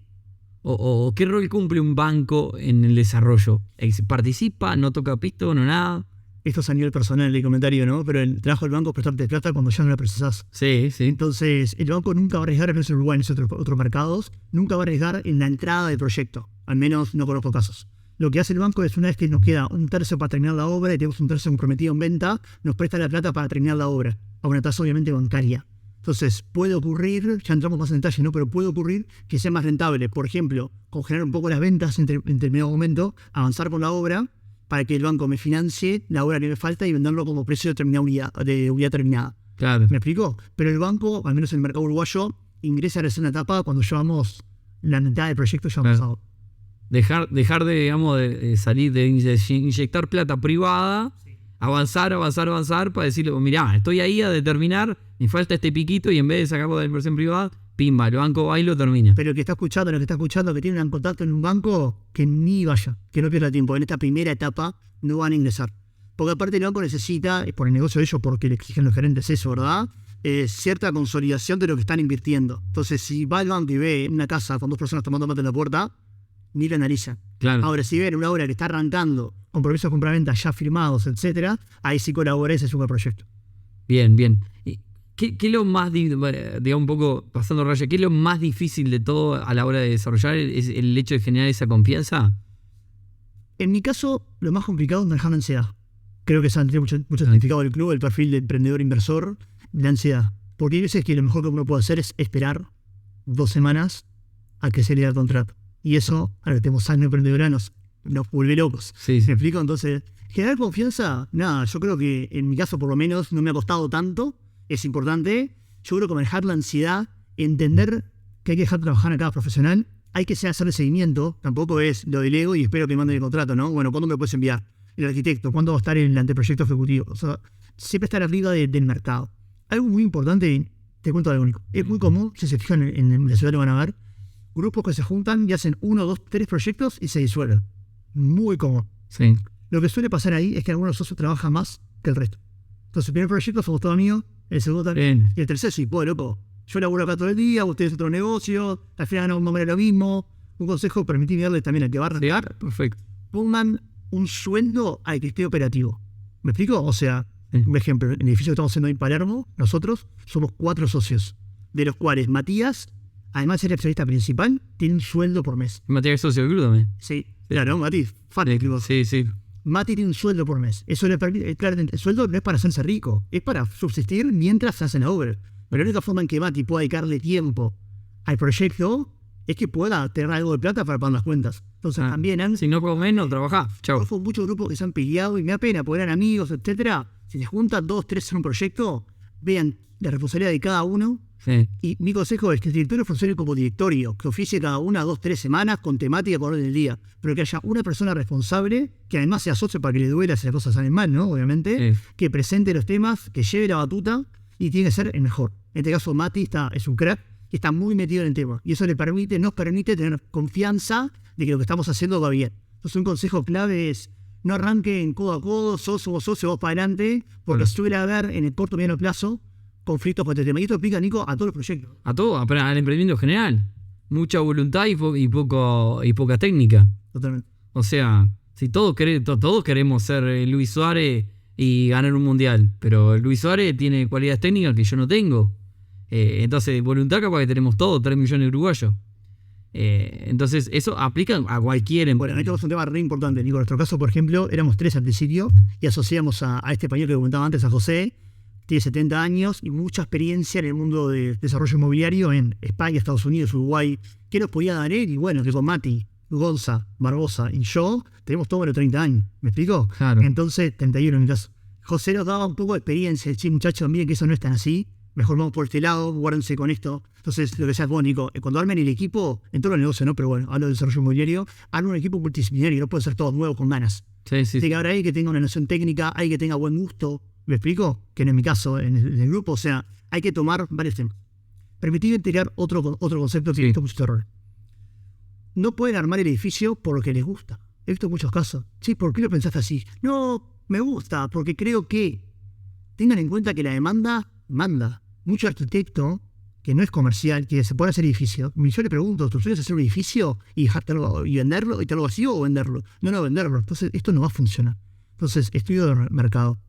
¿O qué rol cumple un banco en el desarrollo? ¿Participa? ¿No toca pisto? ¿No nada? Esto es a nivel personal el comentario, ¿no? Pero el trabajo del banco es prestarte plata cuando ya no la precisás. Sí. Entonces, el banco nunca va a arriesgar, al menos en Uruguay, en otros mercados, nunca va a arriesgar en la entrada del proyecto. Al menos no conozco casos. Lo que hace el banco es, una vez que nos queda un tercio para terminar la obra y tenemos un tercio comprometido en venta, nos presta la plata para terminar la obra, a una tasa obviamente bancaria. Entonces, puede ocurrir, ya entramos más en detalle, ¿no? Pero puede ocurrir que sea más rentable, por ejemplo, congelar un poco las ventas en determinado momento, avanzar con la obra, para que el banco me financie la obra que me falta y venderlo como precio de unidad terminada. Claro. ¿Me explico? Pero el banco, al menos en el mercado uruguayo, ingresa a la segunda etapa cuando llevamos la mitad del proyecto ya avanzado. Dejar de, digamos, de salir, de inyectar plata privada, sí. avanzar para decirle, mirá, estoy ahí a determinar, me falta este piquito y en vez de sacarlo de la inversión privada, pimba, el banco va y lo termina. Pero el que está escuchando, que tiene un contacto en un banco, que ni vaya, que no pierda tiempo. En esta primera etapa no van a ingresar. Porque aparte el banco necesita, por el negocio de ellos, porque le exigen los gerentes eso, ¿verdad? Cierta consolidación de lo que están invirtiendo. Entonces, si va al banco y ve una casa con 2 personas tomando mate en la puerta, ni la analiza. Claro. Ahora, si ven una obra que está arrancando, compromisos de compra-venta ya firmados, etcétera, ahí sí colabora ese superproyecto. Bien. ¿Qué es lo más, digamos un poco pasando raya, qué es lo más difícil de todo a la hora de desarrollar? ¿Es el hecho de generar esa confianza? En mi caso, lo más complicado es manejar la ansiedad. Creo que se han tenido mucho significado del club, el perfil de emprendedor inversor, la ansiedad. Porque hay veces que lo mejor que uno puede hacer es esperar 2 semanas a que se le dé el contrato. Y eso, ahora que tenemos sangre emprendedora, nos vuelve locos. Sí. ¿Me explico? Entonces, generar confianza, nada, yo creo que en mi caso por lo menos no me ha costado tanto, es importante. Yo creo que manejar la ansiedad, entender que hay que dejar trabajar a cada profesional, hay que hacer el seguimiento, tampoco es lo delego y espero que me manden el contrato, ¿no? Bueno, ¿cuándo me puedes enviar? El arquitecto, ¿cuándo va a estar el anteproyecto ejecutivo? O sea, siempre estar arriba del mercado. Algo muy importante, te cuento algo único. Es muy común, si se fijan en la ciudad lo van a ver, grupos que se juntan y hacen 1, 2, 3 proyectos y se disuelven. Muy común. Sí. Lo que suele pasar ahí es que algunos socios trabajan más que el resto. Entonces el primer proyecto somos todos míos, El segundo también. Bien. Y el tercero, sí, pues, loco. Yo laburo acá todo el día, ustedes otro negocio, al final no vamos a ver lo mismo. Un consejo, permitidme darle también al que va a arrancar. Perfecto. Pongan un sueldo al que esté operativo. ¿Me explico? O sea, Sí. un ejemplo, en el edificio que estamos haciendo en Palermo, nosotros somos 4 socios, de los cuales Matías, además de ser el accionista principal, tiene un sueldo por mes. Matías socio del club también. Sí, claro, Mati, fan del club. Sí, sí. Mati tiene un sueldo por mes. Eso le permite, claramente, el sueldo no es para hacerse rico, es para subsistir mientras se hace la obra. Pero la única forma en que Mati pueda dedicarle tiempo al proyecto es que pueda tener algo de plata para pagar las cuentas. Entonces también Si no comes, no trabajás. Chau. conozco muchos grupos que se han peleado y me da pena, porque eran amigos, etcétera. Si se juntan 2, 3 en un proyecto, vean la responsabilidad de cada uno. Sí. Y mi consejo es que el directorio funcione como directorio, que oficie cada 1, 2, 3 semanas con temática por orden del día, pero que haya una persona responsable, que además sea socio para que le duela si las cosas salen mal, ¿no? Obviamente, Sí. que presente los temas, que lleve la batuta y tiene que ser el mejor. En este caso, Mati es un crack y está muy metido en el tema. Y eso nos permite tener confianza de que lo que estamos haciendo va bien. Entonces, un consejo clave es: no arranquen codo a codo, socio, vos para adelante, porque Claro. suele haber en el corto y mediano plazo conflictos con este tema. Y esto aplica, Nico, a todos los proyectos. A todo, al emprendimiento en general. Mucha voluntad y poca técnica. Totalmente. O sea, si todos queremos ser Luis Suárez y ganar un mundial, pero Luis Suárez tiene cualidades técnicas que yo no tengo. Entonces, voluntad capaz que tenemos todos, 3 millones de uruguayos. Entonces, eso aplica a cualquier Bueno, esto es un tema re importante, Nico. En nuestro caso, por ejemplo, éramos 3 al principio y asociamos a este español que comentaba antes, a José. Tiene 70 años y mucha experiencia en el mundo de desarrollo inmobiliario en España, Estados Unidos, Uruguay. ¿Qué nos podía dar él? Y bueno, que con Mati, Gonza, Barbosa y yo tenemos todos los 30 años. ¿Me explico? Claro. Entonces, 31 en mi caso. José nos daba un poco de experiencia. Sí, muchachos, miren que eso no es tan así. Mejor vamos por este lado, guárdense con esto. Entonces, lo que sea vos, Nico, cuando armen el equipo, en todo el negocio, ¿no? Pero bueno, hablo de desarrollo inmobiliario, armen un equipo multidisciplinario, no pueden ser todos nuevos con ganas. Sí, sí, Tiene que haber alguien que tenga una noción técnica, alguien que tenga buen gusto. ¿Me explico? Que no es mi caso en el grupo. O sea, hay que tomar varios temas. Permitidme tirar otro concepto que he visto muchos errores. No pueden armar el edificio por lo que les gusta. He visto muchos casos. Sí, ¿por qué lo pensaste así? No, me gusta, porque creo que tengan en cuenta que la demanda manda. Mucho arquitecto que no es comercial, que se puede hacer edificio. Yo le pregunto, ¿tú sueñas hacer un edificio y dejártelo y venderlo y tenerlo vacío o venderlo? No, venderlo. Entonces, esto no va a funcionar. Entonces, estudio de mercado.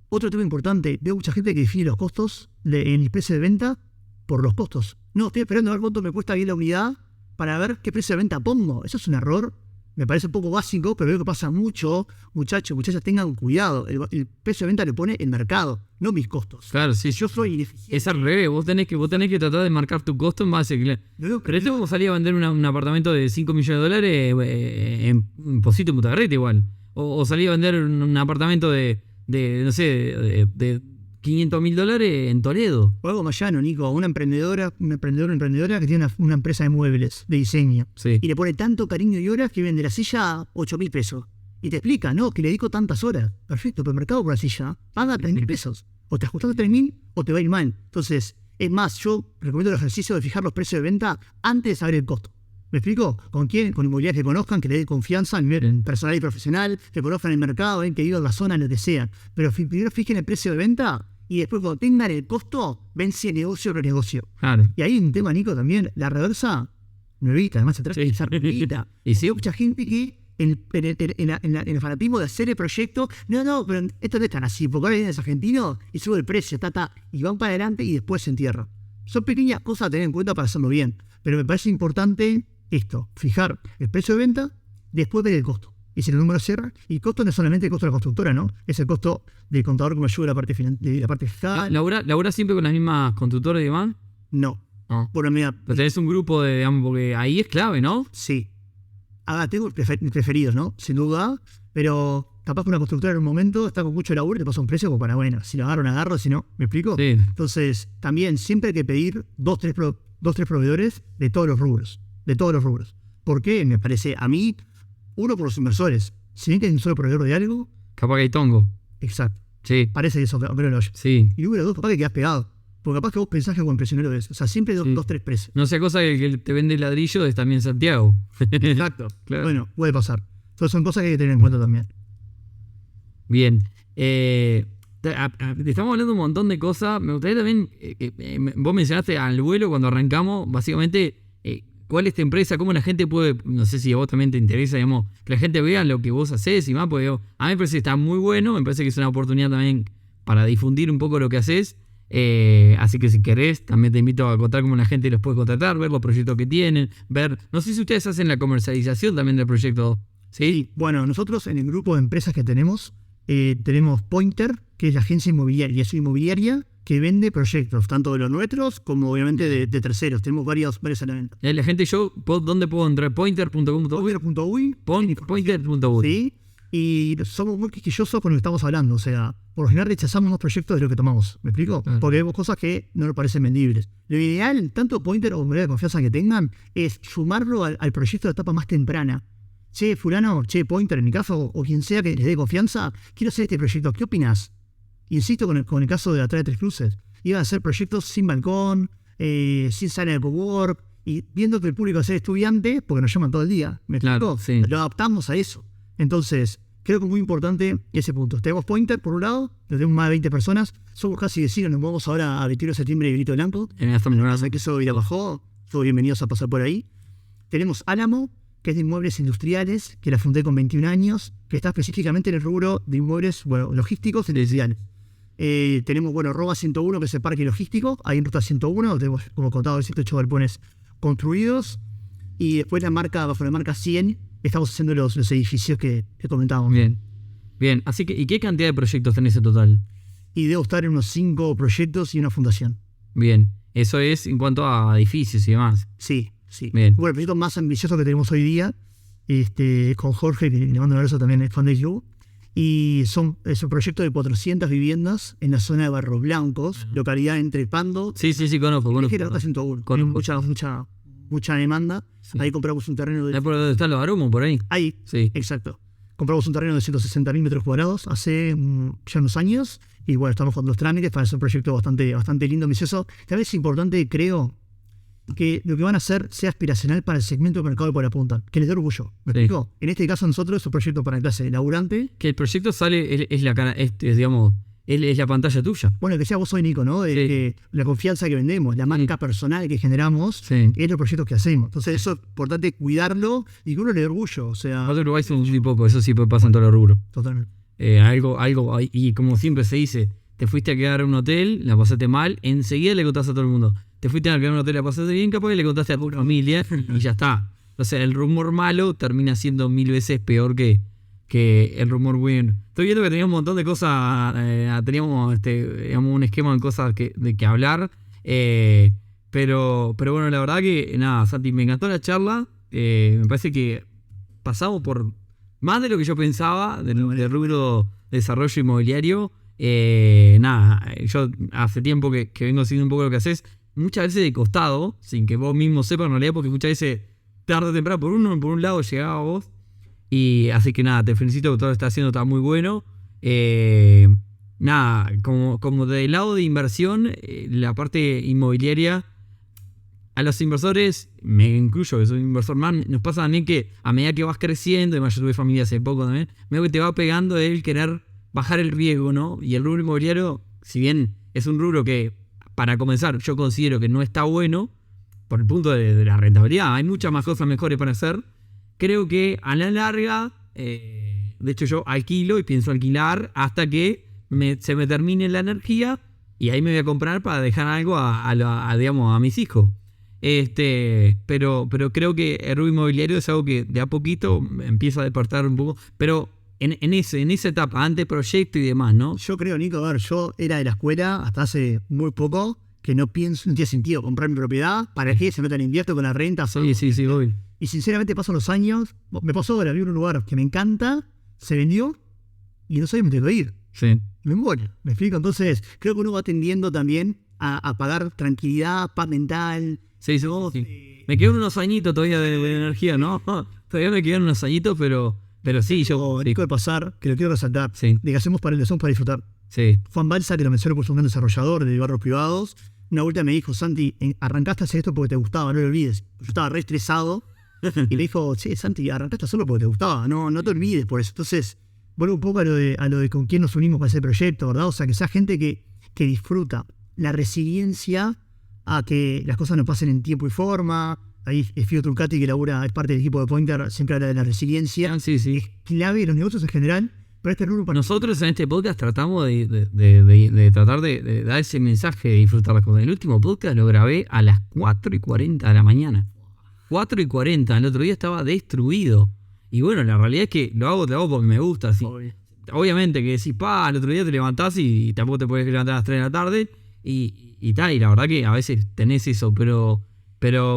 Otro tema importante, veo mucha gente que define los costos en el precio de venta por los costos. No, estoy esperando a ver cuánto me cuesta bien la unidad para ver qué precio de venta pongo. Eso es un error. Me parece un poco básico, pero veo que pasa mucho. Muchachos, muchachas, tengan cuidado. El precio de venta lo pone el mercado, no mis costos. Claro, sí. Si yo soy ineficiente. Es al revés, vos tenés que tratar de marcar tu costo en base a... Pero esto como salía a vender un apartamento de 5 millones de dólares en Posito, en Punta Carreta igual. O salía a vender un apartamento de 500 mil dólares en Toledo. O algo más llano, Nico. Una emprendedora que tiene una empresa de muebles, de diseño. Sí. Y le pone tanto cariño y horas que vende la silla a 8.000 pesos. Y te explica, no, que le dedico tantas horas. Perfecto, pero el mercado por la silla paga 3.000 pesos. O te ajustas a 3.000 o te va a ir mal. Entonces, es más, yo recomiendo el ejercicio de fijar los precios de venta antes de saber el costo. ¿Me explico? ¿Con quién? Con inmobiliarias que conozcan, que le den confianza a nivel personal y profesional, que conozcan el mercado, que vivan la zona, lo que sea. Pero primero fijen el precio de venta y después cuando tengan el costo, ven si el negocio o no negocio. Claro. Y hay un tema, Nico, también, la reversa, nuevita, además se trata de esa nuevita. Y sí. Hay mucha gente que en el fanatismo de hacer el proyecto, no, pero esto no es tan así, porque ahora vienen los argentinos y sube el precio, y van para adelante y después se entierra. Son pequeñas cosas a tener en cuenta para hacerlo bien, pero me parece importante esto, fijar el precio de venta, después ver el costo. Y si el número cierra, y el costo no es solamente el costo de la constructora, ¿no? Es el costo del contador que me ayuda de la parte fiscal. ¿Laburás siempre con las mismas constructoras y demás? No. No. Bueno, mira, Pero tenés un grupo de, digamos, porque ahí es clave, ¿no? sí. Tengo mis preferidos, ¿no? Sin duda, pero capaz que una constructora en un momento está con mucho laburo y te pasa un precio como para, bueno, si lo agarro, si no, ¿me explico? Sí. Entonces, también siempre hay que pedir dos, tres proveedores de todos los rubros. De todos los rubros. ¿Por qué? Me parece a mí, uno por los inversores. Si bien que hay un solo proveedor de algo, Capaz que hay tongo. exacto. Sí. Parece que eso, pero no. Sí. Y número dos, capaz que quedás pegado. Porque capaz que vos pensás que como impresionero es. O sea, siempre Sí. dos, tres precios. No sea cosa que el que te vende ladrillo es también Santiago. Exacto. Claro. Bueno, puede pasar. Entonces son cosas que hay que tener en cuenta también. Bien. Estamos hablando de un montón de cosas. Me gustaría también, vos mencionaste al vuelo cuando arrancamos, básicamente, cuál es tu empresa, cómo la gente puede, no sé si a vos también te interesa, digamos, que la gente vea lo que vos haces y más, porque digo, a mí me parece que está muy bueno, me parece que es una oportunidad también para difundir un poco lo que haces. Así que si querés, también te invito a contar cómo la gente los puede contratar, ver los proyectos que tienen, ver, no sé si ustedes hacen la comercialización también del proyecto. Sí, bueno, nosotros en el grupo de empresas que tenemos Pointer, que es la agencia inmobiliaria, es una inmobiliaria que vende proyectos, tanto de los nuestros como obviamente de terceros. Tenemos varios a la venta. La gente, ¿dónde puedo entrar? Pointer.com.uy. Pointer.uy. Sí, y somos muy quisquillosos con lo que estamos hablando. O sea, por lo general rechazamos los proyectos de lo que tomamos. ¿Me explico? Porque vemos cosas que no nos parecen vendibles. Lo ideal, tanto Pointer o de confianza que tengan, es sumarlo al proyecto de etapa más temprana. Che, fulano, Pointer en mi caso, o quien sea que les dé confianza, quiero hacer este proyecto, ¿qué opinas? Insisto con el caso de Atrás de Tres Cruces. Iban a hacer proyectos sin balcón, sin sala de cowork, y viendo que el público va a ser estudiante, porque nos llaman todo el día. ¿Me explico? Sí. Lo adaptamos a eso. Entonces, creo que es muy importante ese punto. Tenemos Pointer, por un lado, tenemos más de 20 personas, somos casi vecinos, nos vamos ahora a 21 de septiembre y Grito Blanco. Así que eso ya bajó, todos bienvenidos a pasar por ahí. Tenemos Álamo, que es de inmuebles industriales, que la fundé con 21 años, que está específicamente en el rubro de inmuebles logísticos y residenciales. Tenemos, Roba 101, que es el parque logístico, ahí en Ruta 101, tenemos, como contado, 108 galpones construidos, y después bajo la marca 100, estamos haciendo los edificios que comentábamos. Bien, así que, ¿y qué cantidad de proyectos tenés en total? Y debo estar en unos 5 proyectos y una fundación. Bien, eso es en cuanto a edificios y demás. Sí. Bien. Bueno, el proyecto más ambicioso que tenemos hoy día, con Jorge, que le mando un abrazo también, es fan del club, y es un proyecto de 400 viviendas en la zona de Barros Blancos, localidad entre Pando. Sí, conozco. Y Ruta 101. Mucha demanda. Sí. Ahí compramos un terreno de... ¿Por dónde están los aromos? Por ahí. Ahí, sí. Exacto. Compramos un terreno de 160.000 metros cuadrados hace ya unos años, y estamos con los trámites para hacer un proyecto bastante lindo, ambicioso. Tal vez es importante, creo, que lo que van a hacer sea aspiracional para el segmento de mercado por la punta, que les dé orgullo. ¿Me explico? En este caso nosotros es un proyecto para la clase laburante. Que el proyecto sale, es la cara, digamos, es la pantalla tuya. Bueno, que sea vos hoy, Nico, ¿no? La confianza que vendemos, la marca personal que generamos, es los proyectos que hacemos. Entonces eso es importante cuidarlo y que uno le dé orgullo. O sea, otro lugar es un poco, eso sí pasa en todos los rubros. Totalmente. Algo, y como siempre se dice, te fuiste a quedar en un hotel, la pasaste mal, enseguida le contaste a todo el mundo. Te fuiste a quedar en un hotel, la pasaste bien, capaz que le contaste a tu familia y ya está. O sea, el rumor malo termina siendo 1000 veces peor que el rumor bueno. Estoy viendo que teníamos un montón de cosas, teníamos digamos, un esquema de cosas de que hablar, pero bueno, la verdad que nada, Santi, me encantó la charla, me parece que pasamos por más de lo que yo pensaba del rubro de desarrollo inmobiliario. Yo hace tiempo que vengo siguiendo un poco lo que haces, muchas veces de costado, sin que vos mismo sepas en realidad, porque muchas veces tarde o temprano por un lado llegaba a vos. Y así que nada, te felicito que todo lo que estás haciendo está muy bueno. Como del lado de inversión, la parte inmobiliaria, a los inversores, me incluyo que soy un inversor más, nos pasa también que a medida que vas creciendo, además yo tuve familia hace poco también, veo que te va pegando el querer bajar el riesgo, ¿no? Y el rubro inmobiliario, si bien es un rubro que, para comenzar, yo considero que no está bueno, por el punto de la rentabilidad, hay muchas más cosas mejores para hacer. Creo que a la larga, de hecho yo alquilo y pienso alquilar hasta que se me termine la energía y ahí me voy a comprar para dejar algo a mis hijos. Pero creo que el rubro inmobiliario es algo que de a poquito empieza a despertar un poco, pero en esa etapa, antes proyecto y demás, ¿no? Yo creo, Nico, yo era de la escuela hasta hace muy poco que no tiene sentido comprar mi propiedad. ¿Para qué? Se metan en invierto con la renta. Sí, voy. Y sinceramente pasan los años. Me pasó ahora, vi un lugar que me encanta, se vendió y no sé dónde tengo que ir. Sí. Me muero. ¿Me explico? Entonces, creo que uno va tendiendo también a pagar tranquilidad, paz mental. Sí. Me quedan unos añitos todavía de energía, ¿no? Todavía me quedan unos añitos, pero sí, yo... Rico de pasar, que lo quiero resaltar, de que hacemos para disfrutar. Sí. Juan Balsa, que lo mencionó por ser un gran desarrollador de barrios privados, una vuelta me dijo, Santi, arrancaste a hacer esto porque te gustaba, no lo olvides. Yo estaba re estresado y me dijo, Santi, arrancaste a hacerlo porque te gustaba, no te olvides por eso. Entonces, vuelvo un poco a lo de con quién nos unimos para ese proyecto, ¿verdad? O sea, que sea gente que disfruta la resiliencia a que las cosas no pasen en tiempo y forma. Ahí Fío Trucati, que es parte del equipo de Pointer, siempre habla de la resiliencia. Sí. Es clave en los negocios en general, pero este rubro Nosotros en este podcast tratamos de tratar de dar ese mensaje de disfrutar las cosas. El último podcast lo grabé a las 4:40 de la mañana. 4:40, el otro día estaba destruido. Y bueno, la realidad es que lo hago porque me gusta. ¿Sí? Obviamente que decís, el otro día te levantás y tampoco te podés levantar a las 3 de la tarde. Y la verdad que a veces tenés eso, pero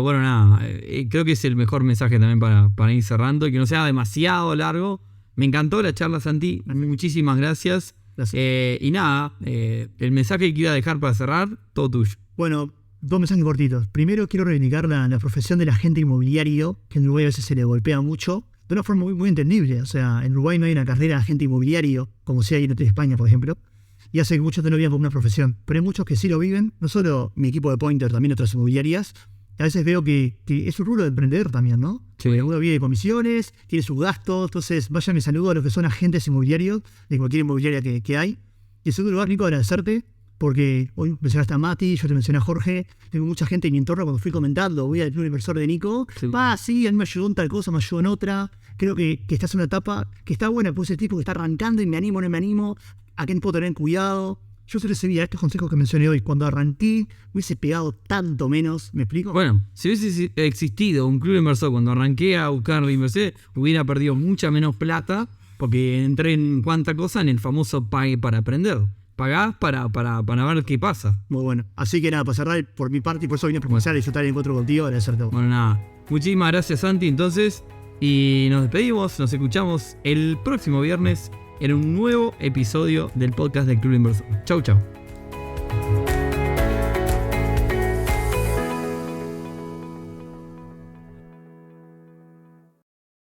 bueno, nada, creo que es el mejor mensaje también para ir cerrando y que no sea demasiado largo. Me encantó la charla, Santi, muchísimas gracias. Y nada, el mensaje que iba a dejar para cerrar, todo tuyo. Bueno, 2 mensajes cortitos. Primero, quiero reivindicar la profesión del agente inmobiliario, que en Uruguay a veces se le golpea mucho, de una forma muy, muy entendible. O sea, en Uruguay no hay una carrera de agente inmobiliario, como si hay en España, por ejemplo. Y hace que muchos no lo vivan como una profesión. Pero hay muchos que sí lo viven, no solo mi equipo de Pointer, también otras inmobiliarias. A veces veo que es un rubro de emprendedor también, ¿no? Sí. Uno vive de comisiones, tiene sus gastos. Entonces, vaya mi saludo a los que son agentes inmobiliarios de cualquier inmobiliaria que hay. Y en segundo lugar, Nico, agradecerte, porque hoy mencionaste a Mati, yo te mencioné a Jorge. Tengo mucha gente en mi entorno cuando fui comentando, voy al club inversor de Nico. Sí, a mí me ayudó en tal cosa, me ayudó en otra. Creo que estás en una etapa que está buena, pues el tipo que está arrancando y me animo, no me animo. ¿A quién puedo tener cuidado? Yo se recibía estos consejos que mencioné hoy. Cuando arranqué, hubiese pegado tanto menos. ¿Me explico? Bueno, si hubiese existido un club inversor cuando arranqué a buscar la inversión, hubiera perdido mucha menos plata, porque entré en cuánta cosa en el famoso pague para aprender. Pagás para ver qué pasa. Muy bueno. Así que nada, para cerrar por mi parte, y por eso vine a promocionar y disfrutar el encuentro contigo, agradecerte. Bueno, nada. Muchísimas gracias, Santi, entonces. Y nos despedimos, nos escuchamos el próximo viernes en un nuevo episodio del podcast del Club Inversor. Chau.